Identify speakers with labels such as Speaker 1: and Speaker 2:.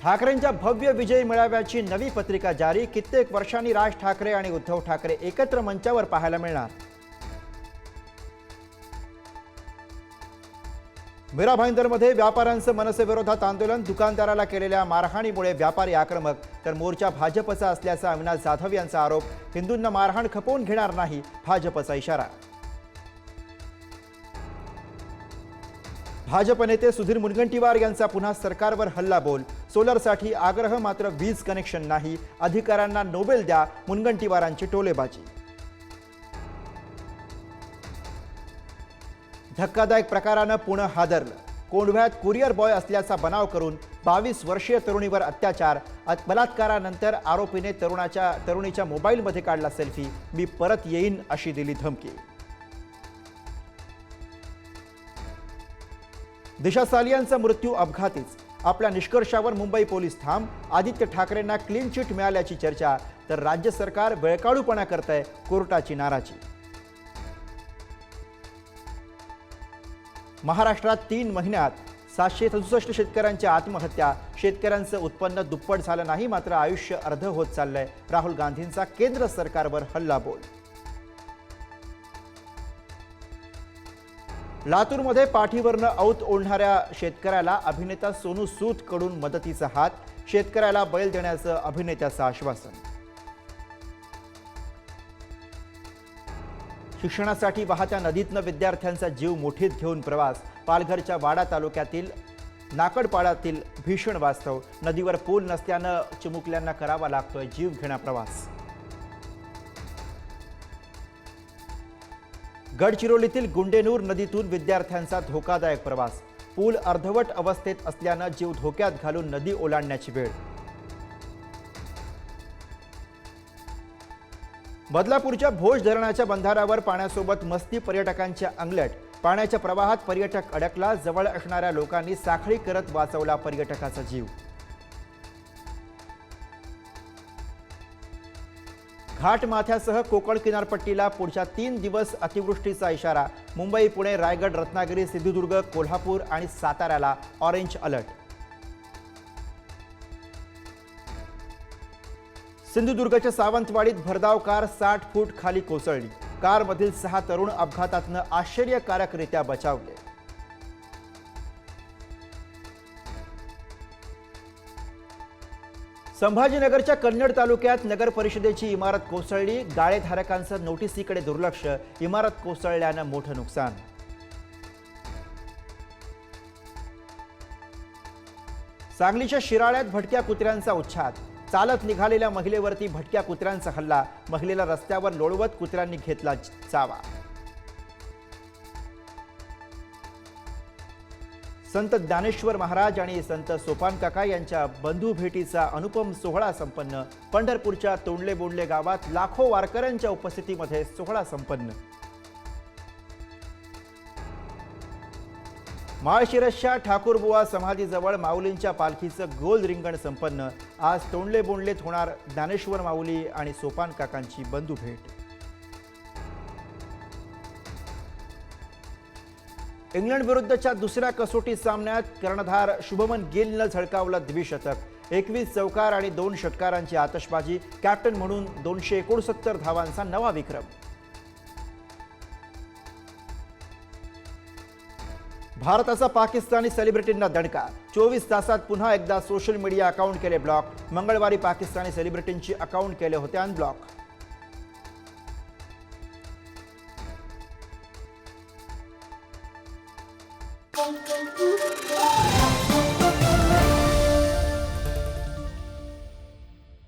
Speaker 1: ठाकरेंच्या भव्य विजय मेळाव्याची नवी पत्रिका जारी। कित्येक वर्षांनी राज ठाकरे आणि उद्धव ठाकरे एकत्र मंचावर पाहायला मिळणार। मीरा भाईंदरमध्ये व्यापाऱ्यांचं मनसेविरोधात आंदोलन। दुकानदाराला केलेल्या मारहाणीमुळे व्यापारी आक्रमक, तर मोर्चा भाजपचा असल्याचा अविनाश जाधव यांचा आरोप। हिंदूंना मारहाण खपवून घेणार नाही, भाजपचा इशारा। भाजप नेते सुधीर मुनगंटीवार यांचा पुन्हा सरकारवर हल्लाबोल। सोलरसाठी आग्रह मात्र वीज कनेक्शन नाही, अधिकाऱ्यांना नोबेल द्या, मुनगंटीवारांची टोलेबाजी। धक्कादायक प्रकारानं पुणे हादरलं। कोंढव्यात कुरिअर बॉय असल्याचा बनाव करून 22 वर्षीय तरुणीवर अत्याचार। बलात्कारानंतर आरोपीने तरुणीच्या मोबाईलमध्ये काढला सेल्फी। मी परत येईन अशी दिली धमकी। दिशा सालियांचा मृत्यू अपघातीच, आपल्या निष्कर्षावर मुंबई पोलीस ठाम। आदित्य ठाकरेंना क्लीन चिट मिळाल्याची चर्चा, तर राज्य सरकार वेळकाढूपणा करतंय, कोर्टाची नाराजी। महाराष्ट्रात 3 महिन्यात 767 शेतकऱ्यांच्या आत्महत्या। शेतकऱ्यांचं उत्पन्न दुप्पट झालं नाही, मात्र आयुष्य अर्ध होत चाललंय। राहुल गांधींचा केंद्र सरकारवर हल्लाबोल। लातूरमध्ये पाठीवरनं औत ओढणाऱ्या शेतकऱ्याला अभिनेता सोनू सूद कडून मदतीचा हात। शेतकऱ्याला बैल देण्याचं अभिनेत्याचं आश्वासन। शिक्षणासाठी वाहत्या नदीतनं विद्यार्थ्यांचा जीव मुठीत घेऊन प्रवास। पालघरच्या वाडा तालुक्यातील नाकडपाडातील भीषण वास्तव। नदीवर पूल नसल्यानं चिमुकल्यांना करावा लागतोय जीवघेणा प्रवास। गडचिरोलीतील गुंडेनूर नदीतून विद्यार्थ्यांचा धोकादायक प्रवास। पूल अर्धवट अवस्थेत असल्यानं जीव धोक्यात घालून नदी ओलांडण्याची वेळ। बदलापूरच्या भोज धरणाच्या बंधाऱ्यावर पाण्यासोबत मस्ती, पर्यटकांच्या अंगलट। पाण्याच्या प्रवाहात पर्यटक अडकला, जवळ असणाऱ्या लोकांनी साखळी करत वाचवला पर्यटकाचा जीव। घाटमाथ्यासह कोकण किनारपट्टीला पुढच्या 3 दिवस अतिवृष्टीचा इशारा। मुंबई, पुणे, रायगड, रत्नागिरी, सिंधुदुर्ग, कोल्हापूर आणि साताऱ्याला ऑरेंज अलर्ट। सिंधुदुर्गच्या सावंतवाडीत भरधाव कार 60 फूट खाली कोसळली। कारमधील 6 तरुण अपघातातनं आश्चर्यकारकरित्या बचावले। संभाजीनगरच्या कन्नड तालुक्यात नगर परिषदेची इमारत कोसळली। गाळेधारकांचं नोटिसीकडे दुर्लक्ष, इमारत कोसळल्यानं मोठं नुकसान। सांगलीच्या शिराळ्यात भटक्या कुत्र्यांचा उच्छाद। चालत निघालेल्या महिलेवरती भटक्या कुत्र्यांचा हल्ला। महिलेला रस्त्यावर लोळवत कुत्र्यांनी घेतला चावा। संत ज्ञानेश्वर महाराज आणि संत सोपान काका यांच्या बंधू भेटीचा अनुपम सोहळा संपन्न। पंढरपूरच्या तोंडले बोंडले गावात लाखो वारकऱ्यांच्या उपस्थितीमध्ये सोहळा संपन्न। माळशिरसच्या ठाकूरबुवा समाधीजवळ माऊलींच्या पालखीचं गोल रिंगण संपन्न। आज तोंडले बोंडलेत होणार ज्ञानेश्वर माऊली आणि सोपान काकांची बंधू भेट। इंग्लंड विरुद्धच्या दुसऱ्या कसोटी सामन्यात कर्णधार शुभमन गिलनं झळकावलं द्विशतक। 21 चौकार आणि 2 षटकारांची आतषबाजी। कॅप्टन म्हणून 269 धावांचा नवा विक्रम। भारताचा पाकिस्तानी सेलिब्रिटींना दणका। 24 तासात पुन्हा एकदा सोशल मीडिया अकाउंट केले ब्लॉक। मंगळवारी पाकिस्तानी सेलिब्रिटींची अकाउंट केले होते अनब्लॉक।
Speaker 2: Thank you.